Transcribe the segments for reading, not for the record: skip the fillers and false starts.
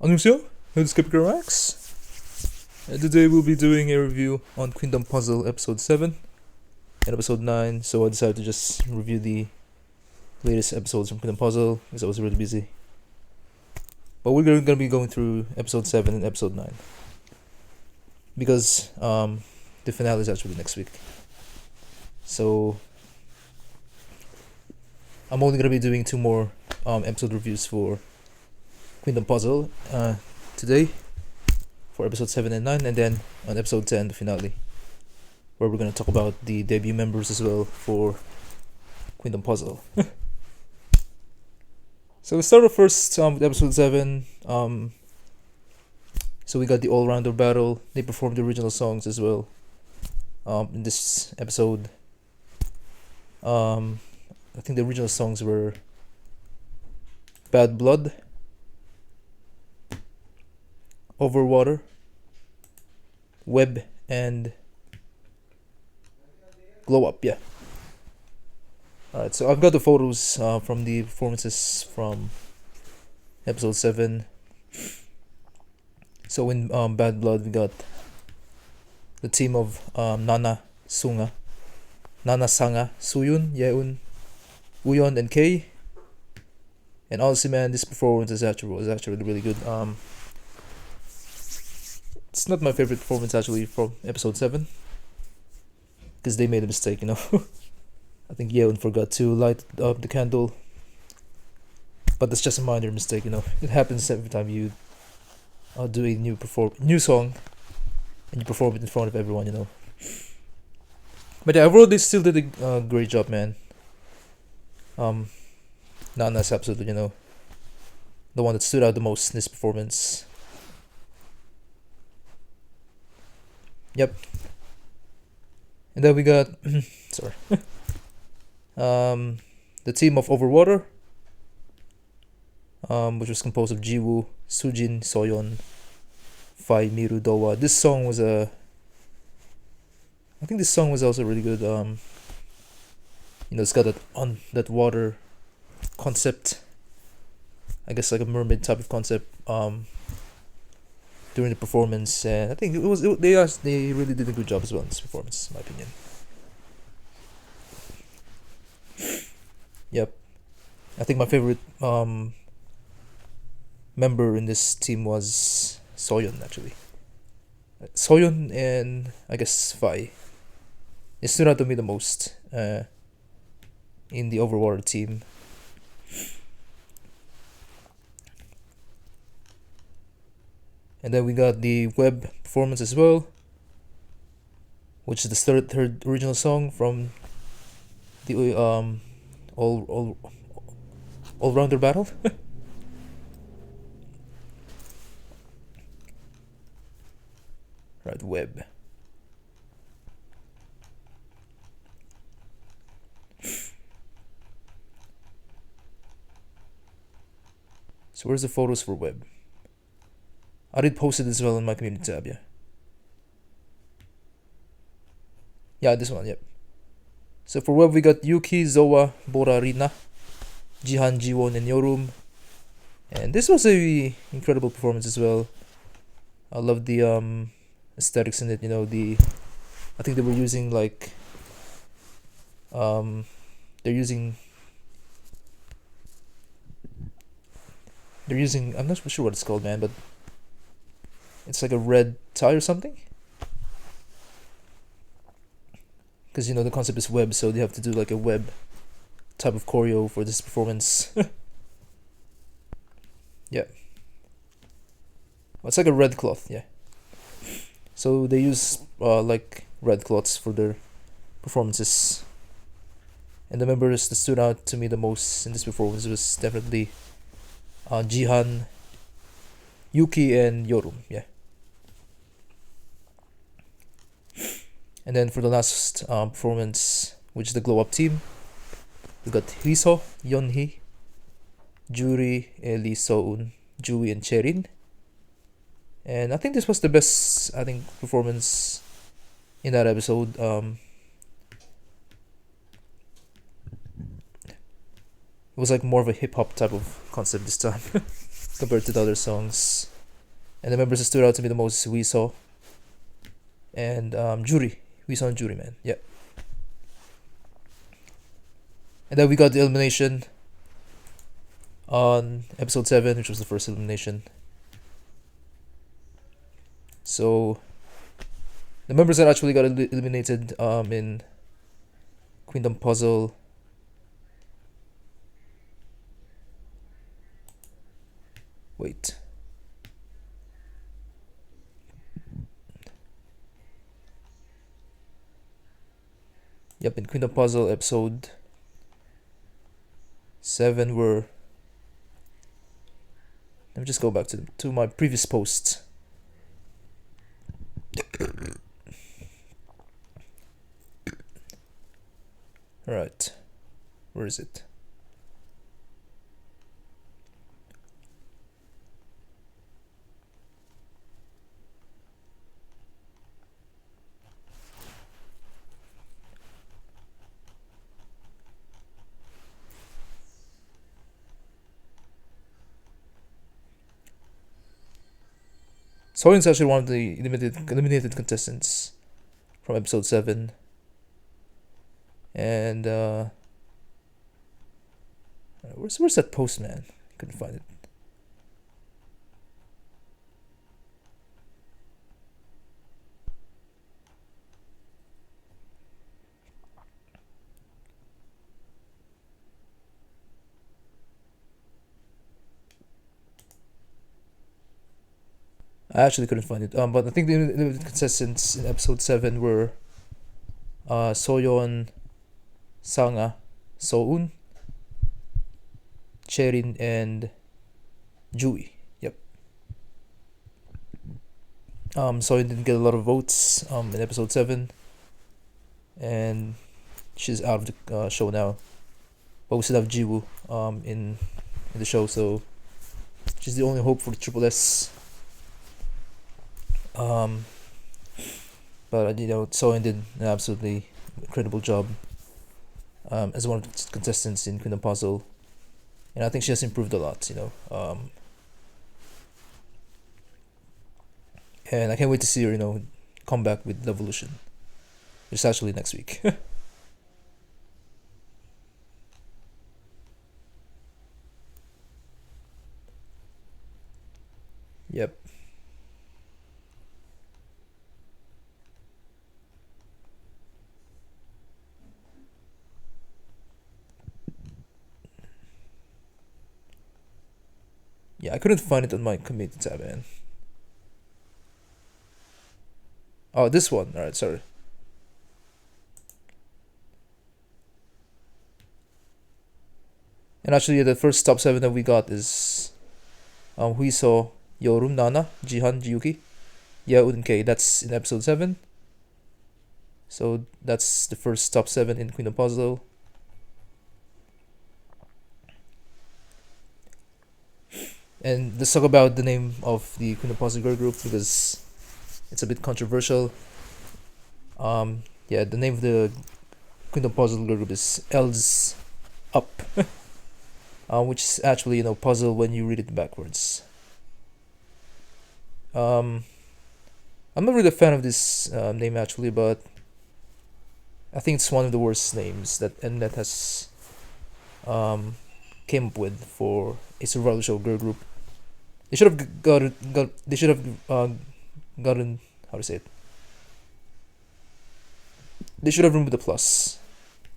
안녕하세요. This is Skeptical Max. And today we'll be doing a review on Queendom Puzzle episode 7 and episode 9. So I decided to just review the latest episodes from Queendom Puzzle because I was really busy. But we're going to be going through episode 7 and episode 9 because the finale is actually next week. So I'm only going to be doing 2 more episode reviews for Queendom Puzzle today for episode 7 and 9, and then on episode 10 the finale, where we're going to talk about the debut members as well for Queendom Puzzle. So we start off first with episode 7. So we got the all-rounder battle. They performed the original songs as well in this episode. I think the original songs were Bad Blood, Overwater, Web, and Glow Up. Yeah. Alright, so I've got the photos from the performances from episode 7. So in Bad Blood, we got the team of Nana, Sangah, Soeun, Yeon, Wooyeon, and K. And honestly, man, this performance was actually really good. It's not my favorite performance actually from episode 7 because they made a mistake, you know. I think Yeon forgot to light up the candle, but that's just a minor mistake, you know. It happens every time you do a new song and you perform it in front of everyone, you know. But yeah, overall they still did a great job, man. Nana's absolutely, you know, the one that stood out the most in this performance. Yep. And then we got sorry. The team of Overwater, which was composed of JooE, Soojin, Seoyeon, Miru, Bora. This song was I think this song was also really good. You know, it's got that water concept. I guess like a mermaid type of concept. During the performance, and I think they really did a good job as well in this performance, in my opinion. Yep, I think my favorite member in this team was Seoyeon, actually. Soeun and I guess Fai. It stood out to me the most in the Overwater team. And then we got the web performance as well, which is the third original song from the all-rounder battle. Right, web. So where's the photos for web? I did post it as well in my community tab, yeah. Yeah, this one, yep. So for web we got Yuki, Zoa, Bora, Riina, Jihan, Jiwon, and Yorum. And this was a incredible performance as well. I love the aesthetics in it, you know, I think they were using like they're using I'm not sure what it's called, man, but it's like a red tie or something. Because, you know, the concept is web, so they have to do like a web type of choreo for this performance. Yeah. Well, it's like a red cloth, yeah. So they use like red cloths for their performances. And the members that stood out to me the most in this performance was definitely Jihan, Yuki, and Yorum, yeah. And then for the last performance, which is the glow up team, we got Hiso, Yeonhee, JooE, Eli, Soeun, JooE, and Chaerin. And I think this was the best performance in that episode. It was like more of a hip hop type of concept this time compared to the other songs. And the members that stood out to me the most we saw. And JooE. We saw JooE, man. Yeah. And then we got the elimination on episode 7, which was the first elimination. So the members that actually got eliminated in Queendom Puzzle. Wait. Yep, in Queendom Puzzle episode 7 were. Let me just go back to my previous post. Alright. Where is it? Soeun's actually one of the eliminated contestants from episode 7. And where's that post, man? Couldn't find it. I actually couldn't find it. But I think the contestants in episode 7 were Seoyeon, Sangah, Soeun, Chaerin, and JooE. Yep. Soeun didn't get a lot of votes in episode 7, and she's out of the show now. But we still have Jiwon in the show, so she's the only hope for the Triple S. But Soeun did an absolutely incredible job as one of the contestants in Queendom Puzzle, and I think she has improved a lot, and I can't wait to see her, come back with Revolution, which is actually next week. Yep. Yeah, I couldn't find it on my community tab, man. Oh, this one. Alright, sorry. And actually, the first top 7 that we got is Huiso, Yorum, Nana, Jihan, Jiyuki, Yeon, K. That's in episode 7. So that's the first top 7 in Queendom Puzzle. And let's talk about the name of the Queendom Puzzle girl group because it's a bit controversial. Yeah, the name of the Queendom Puzzle girl group is L's Up, which is actually puzzle when you read it backwards. I'm not really a fan of this name actually, but I think it's one of the worst names that Mnet has came up with for a survival show girl group. They should have gotten how to say it. They should have removed the plus,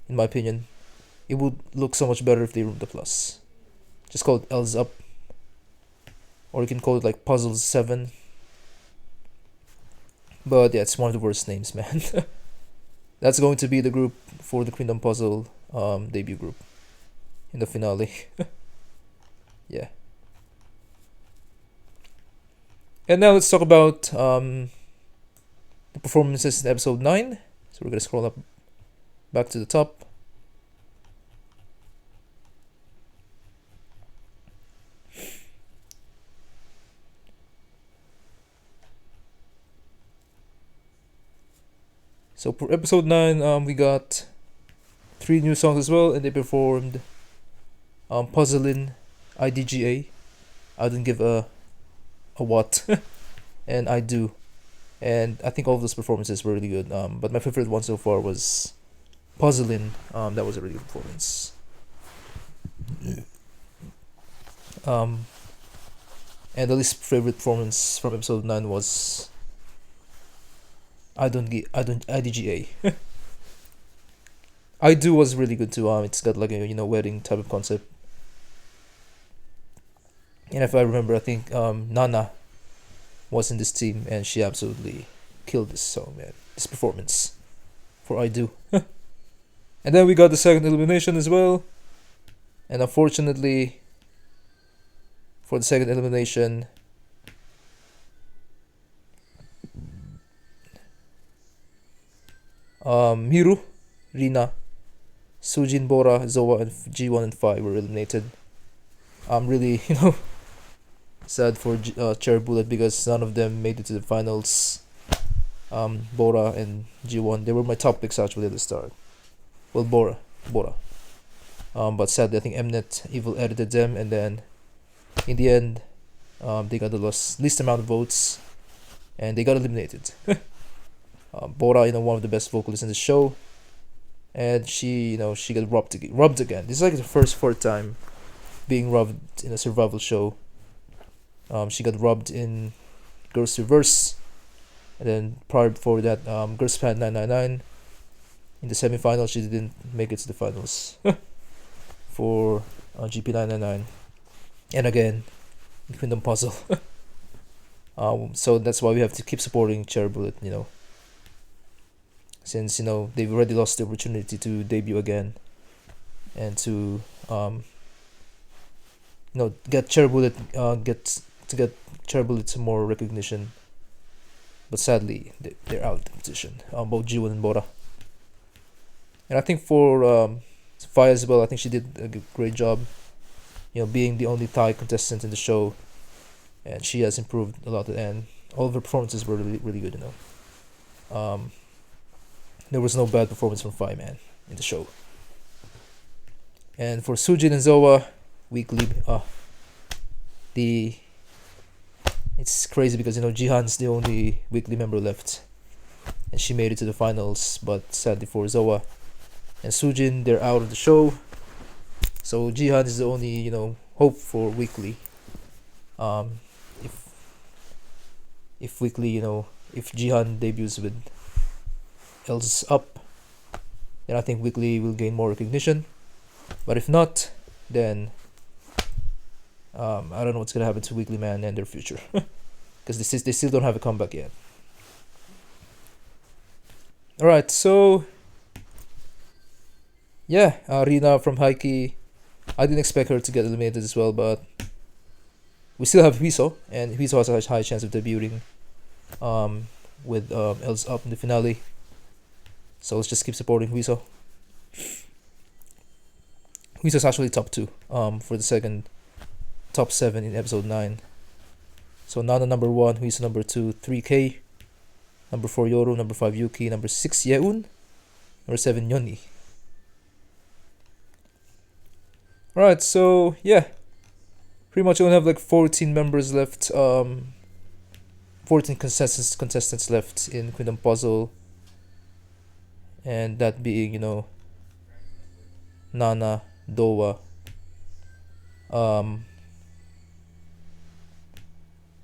in my opinion. It would look so much better if they removed the plus. Just call it L's Up, or you can call it like Puzzles 7. But yeah, it's one of the worst names, man. That's going to be the group for the Queendom Puzzle debut group in the finale. Yeah. And now let's talk about the performances in episode 9. So we're gonna scroll up back to the top. So for episode 9, we got 3 new songs as well, and they performed PUZZLIN, IDGA. I didn't give a a what and I do, and I think all of those performances were really good. But my favorite one so far was PUZZLIN. That was a really good performance. And the least favorite performance from episode 9 was IDGA. I do was really good too. It's got like a wedding type of concept. And if I remember, I think Nana was in this team, and she absolutely killed this song, man. This performance for I Do. And then we got the second elimination as well. And unfortunately, for the second elimination, Miru, Riina, Soojin, Bora, Zoa, and Jiwon and Fi were eliminated. I'm really, sad for Cherry Bullet because none of them made it to the finals. Bora and Jiwon, they were my top picks actually at the start. Well, Bora. But sadly, I think Mnet Evil edited them, and then in the end, they got the least amount of votes, and they got eliminated. Bora, one of the best vocalists in the show, and she got robbed again. This is like the fourth time being robbed in a survival show. She got robbed in Girls Reverse, and then prior before that, Girls Band 999. In the semifinals, she didn't make it to the finals for GP 999, and again in Queendom Puzzle. So that's why we have to keep supporting Cherry Bullet, since they've already lost the opportunity to debut again, and to get Cherry Bullet get Cherry Bullet some more recognition. But sadly, they're out of the competition. Both Jiwon and Bora. And I think for Fi as well, I think she did a great job, being the only Thai contestant in the show, and she has improved a lot. And all of her performances were really, really good. There was no bad performance from Fi, man, in the show. And for Soojin and Zoa, weekly, it's crazy because Jihan's the only weekly member left, and she made it to the finals. But sadly for Zoa and Soojin, they're out of the show. So Jihan is the only hope for weekly. If weekly if Jihan debuts with L's Up, then I think weekly will gain more recognition. But if not, then I don't know what's gonna happen to Weekly Man and their future, because they still don't have a comeback yet. All right, so yeah, Riina from Haiki, I didn't expect her to get eliminated as well, but we still have Huiso, and Huiso has a high chance of debuting with L's Up in the finale. So let's just keep supporting Huiso. Huiso's actually top 2 for the second top 7 in episode 9. So Nana number 1, Huiso number 2, 3K, number 4 Yoru, number 5 Yuki, number 6 Yeun, number 7 Yoni. Alright, so yeah, pretty much only have like 14 members left, 14 contestants left in Queendom Puzzle, and that being Nana, Doa,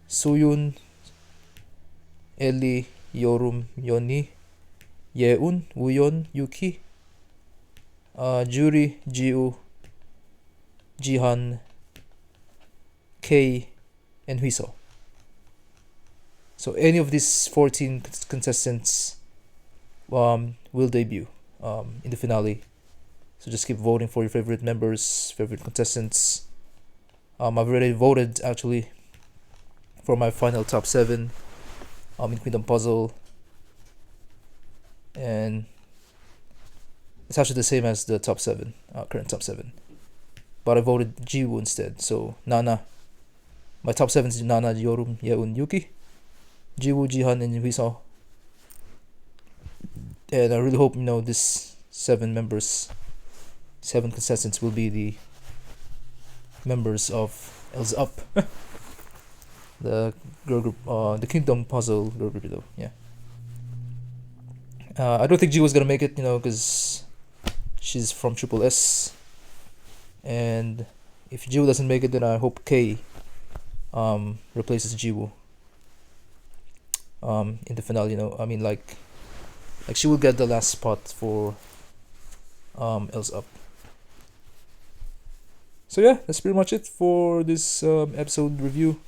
Soeun, Eli, Yorum, Yoni, Yeun, Wooyeon, Yuki, JooE, JooE, Jihan, K, and Huiso. So any of these 14 contestants will debut in the finale. So just keep voting for your favorite members, favorite contestants. I've already voted actually for my final top 7 in Queendom Puzzle, and it's actually the same as the top 7, current top 7. But I voted JooE instead. So Nana, my top 7 is Nana, Yorum, Yeun, Yuki, JooE, Jihan, and Huiso. And I really hope this 7 contestants will be the members of L's Up. the girl group, the Kingdom Puzzle girl group, though. Yeah. I don't think Jiwon's gonna make it, because she's from Triple S, and if Jiwoo doesn't make it, then I hope K replaces Jiwoo in the finale. I mean, like she will get the last spot for Else Up. So yeah, that's pretty much it for this episode review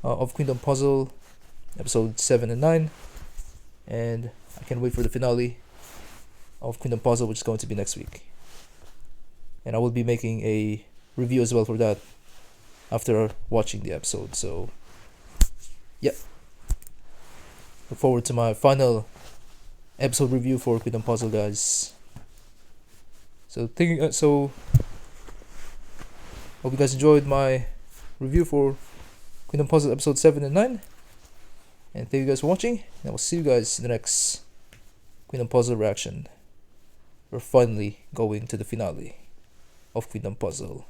of Queendom Puzzle episode 7 and 9, and I can't wait for the finale of Queendom Puzzle, which is going to be next week, and I will be making a review as well for that after watching the episode. So yeah, look forward to my final episode review for Queendom Puzzle, guys. So hope you guys enjoyed my review for Queendom Puzzle episode 7 and 9, and thank you guys for watching, and I will see you guys in the next Queendom Puzzle reaction. We're finally going to the finale of Queendom Puzzle.